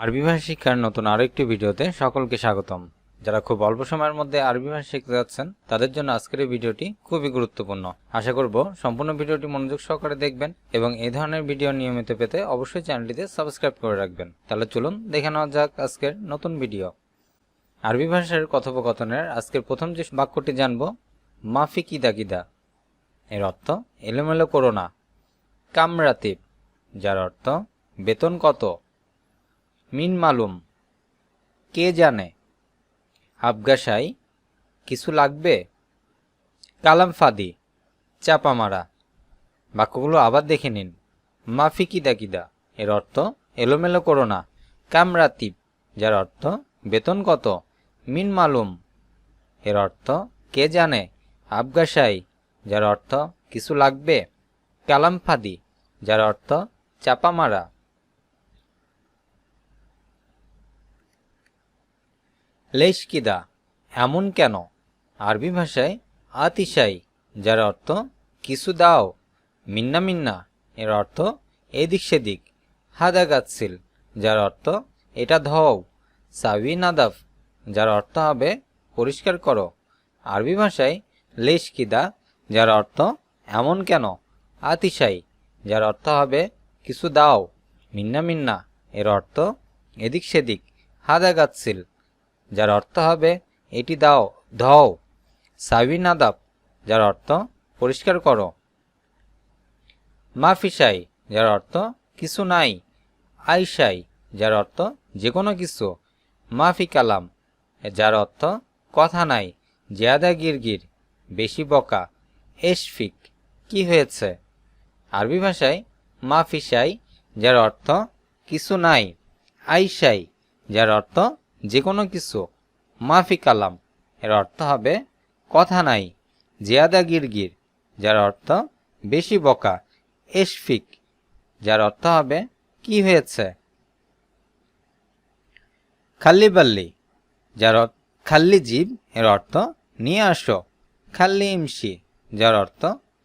আরবি ভাষা শিক্ষার নতুন আরো একটি ভিডিওতে সকলকে স্বাগতম। যারা খুব অল্প সময়ের মধ্যে আরবি ভাষা শিখতে যাচ্ছেন তাদের জন্য আজকের এই ভিডিওটি খুবই গুরুত্বপূর্ণ। আশা করব সম্পূর্ণ ভিডিওটি মনোযোগ সহকারে দেখবেন এবং এই ধরনের ভিডিও নিয়মিত পেতে অবশ্যই চ্যানেলটিতে সাবস্ক্রাইব করে রাখবেন। তাহলে চলুন দেখে নেওয়া যাক আজকের নতুন ভিডিও। আরবি ভাষার কথোপকথনের আজকের প্রথম যে বাক্যটি জানব, মাফি কিদা কিদা। এর অর্থ এলোমেলো করো না। কামরাতিব, যার অর্থ বেতন কত। মিন মালুম, কে জানে। আবগাশাই, কিছু লাগবে। কালাম ফাদি, চাপা মারা। বাক্যগুলো আবার দেখে নিন। মাফি কিদা কিদা এর অর্থ এলোমেলো করো না। কামরাতিব, যার অর্থ বেতন কত। মিন মালুম এর অর্থ কে জানে। আবগাশাই, যার অর্থ কিছু লাগবে। কালাম ফাদি, যার অর্থ চাপা মারা। লেশ কিদা, এমন কেন। আরবি ভাষায় আতিশাই, যার অর্থ কিছু দাও। মিন্না মিন্না এর অর্থ এদিক সেদিক। হাদা গাচ্ছিল, যার অর্থ এটা ধোও। সাবি নাদাফ, যার অর্থ হবে পরিষ্কার করো। আরবি ভাষায় লেশ কিদা, যার অর্থ এমন কেন। আতিশাই, যার অর্থ হবে কিছু দাও। মিন্না মিন্না এর অর্থ এদিক সেদিক। হাদা গাচ্ছিল, যার অর্থ হবে এটি দাও, ধও। সাবি নাদাব, যার অর্থ পরিষ্কার করো। মাফিসাই, যার অর্থ কিছু নাই। আইসাই, যার অর্থ যে কোনো কিছু। মাফি কালাম, যার অর্থ কথা নাই। জিয়াদা গিরগির, বেশি বকা। এশফিক, কি হয়েছে। আরবি ভাষায় মাফিসাই, যার অর্থ কিছু নাই। আইসাই, যার অর্থ যে কোনো কিছু। মাফি কালাম এর অর্থ হবে কথা নাই। জিয়াদা গিরগির, যার অর্থ বেশি বকা। এশফিক, যার অর্থ হবে কি হয়েছে। খাল্লি বাল্লি, যার খাল্লি জীব এর অর্থ নিয়ে আসো। খাল্লি ইমসি, যার অর্থ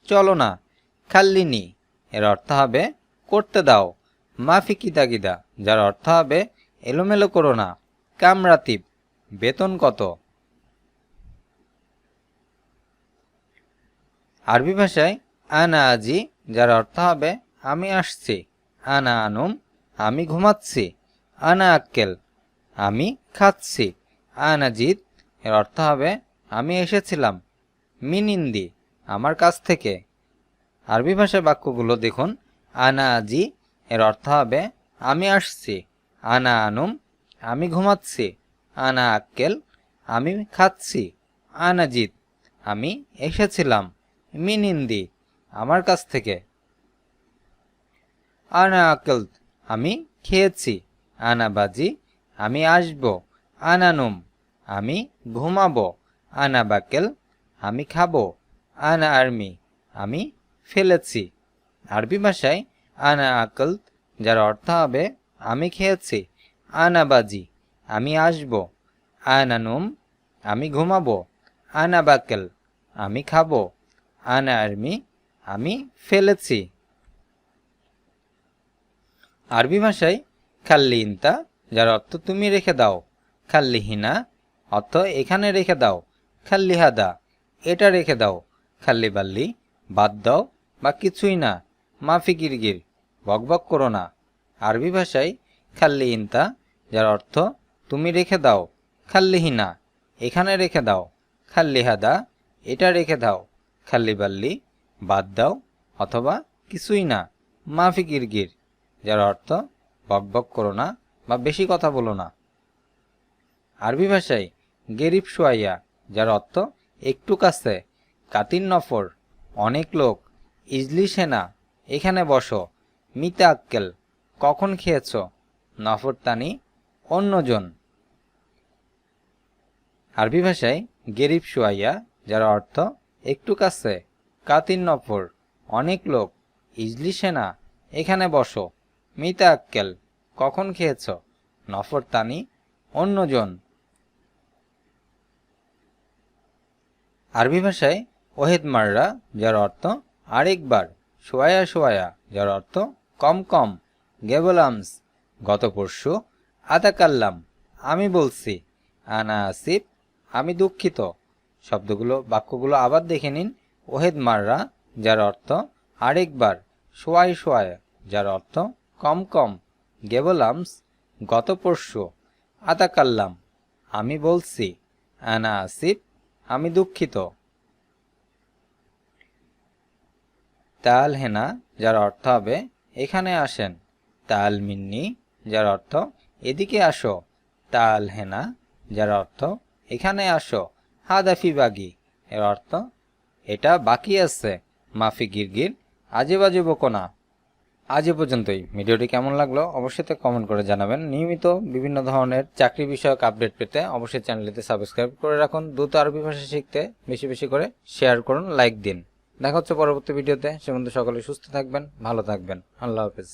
চলো না। খাল্লিনি এর অর্থ হবে করতে দাও। মাফি কিদা কিদা, যার অর্থ হবে এলোমেলো করো না। কামরাতিব, বেতন কত। আরবি ভাষায় আনা আজি, যার অর্থ হবে আমি আসছি। আনা আনুম, আমি ঘুমাচ্ছি। আনা আক্কেল, আমি খাচ্ছি। আনা জিদ এর অর্থ হবে আমি এসেছিলাম। মিন ইন্দি, আমার কাছ থেকে। আরবি ভাষার বাক্যগুলো দেখুন। আনা আজি এর অর্থ হবে আমি আসছি। আনা আনুম, আমি ঘুমাচ্ছি। আনা আক্কেল, আমি খাচ্ছি। আনা জিদ, আমি এসেছিলাম। মিন ইন্দি, আমার কাছ থেকে। আনা আক্কেল, আমি খেয়েছি। আনা বাজি, আমি আসব। আনা নুম, আমি ঘুমাবো। আনা বাকেল, আমি খাবো। আনা আর্মি, আমি ফেলেছি। আরবি ভাষায় আনা আকল, যার অর্থ হবে আমি খেয়েছি। আনা বাজি, আমি আসব। আনা নুম, আমি ঘুমাবো। আনা বাকেল, আমি খাবো। আনা আর্মি, আমি ফেলেছি। আরবি ভাষায় খাল্লি ইন্তা, যার অর্থ তুমি রেখে দাও। খাল্লি হিনা, অর্থ এখানে রেখে দাও। খাল্লি হাদা, এটা রেখে দাও। খাল্লি বাল্লি, বাদ দাও বা কিছুই না। মাফি গিরগির, বকবক করো না। আরবি ভাষায় খাল্লি ইন্তা, যার অর্থ তুমি রেখে দাও। খাল্লি হিনা, এখানে রেখে দাও। খাল্লি হাদা, এটা রেখে দাও। খাল্লি বাল্লি, বাদ দাও অথবা কিছুই না। মাফি গিরগির, যার অর্থ বকবক করো না বা বেশি কথা বলো না। আরবি ভাষায় গেরিব শুয়াইয়া, যার অর্থ একটু কাছে। কাতির নফর, অনেক লোক। ইজলি সেনা, এখানে বসো। মিতা আক্কেল, কখন খেয়েছ। নফর তানি, অন্যজন। আরবি ভাষায় গেরিব শুয়াইয়া, যার অর্থ একটু কাছে। কাতির নফর, অনেক লোক। ইজলি সেনা, এখানে বসো। মিতা আক্কেল, কখন খেয়েছ। নফর তানি, অন্যজন। আরবি ভাষায় ওহেদ মাররা, যার অর্থ আরেকবার। শোয়ায়া শোয়ায়া, যার অর্থ কম কম। গেবলামস, গত পরশু। আতাকাল্লাম আমি বলছি, আনা আসিফ আমি দুঃখিত। বাক্যগুলো আবার দেখে নিন। ওহেদ মাররা যার অর্থ আরেকবার, সোয়াই সোয়াই যার অর্থ কম কম, গেবলামস গত পরশু, আতাকাল্লাম আমি বলছি, আনা আসিফ আমি দুঃখিত। তাল হেনা যার অর্থ হবে এখানে আসেন, তাল মিন্নি যার অর্থ এদিকে আসো, তাল হেনা যার অর্থ এখানে আসো, হাদাফি বাগি এর অর্থ এটা বাকি আছে, মাফি গিরগির আজে বাজে বকো না। আজ এ পর্যন্তই। ভিডিওটি কেমন লাগলো অবশ্যই তা কমেন্ট করে জানাবেন। নিয়মিত বিভিন্ন ধরনের চাকরি বিষয়ক আপডেট পেতে অবশ্যই চ্যানেলটিতে সাবস্ক্রাইব করে রাখুন। দ্রুত আরবি ভাষা শিখতে বেশি বেশি করে শেয়ার করুন, লাইক দিন। দেখা হচ্ছে পরবর্তী ভিডিওতে। সে পর্যন্ত সকলে সুস্থ থাকবেন, ভালো থাকবেন। আল্লাহ হাফেজ।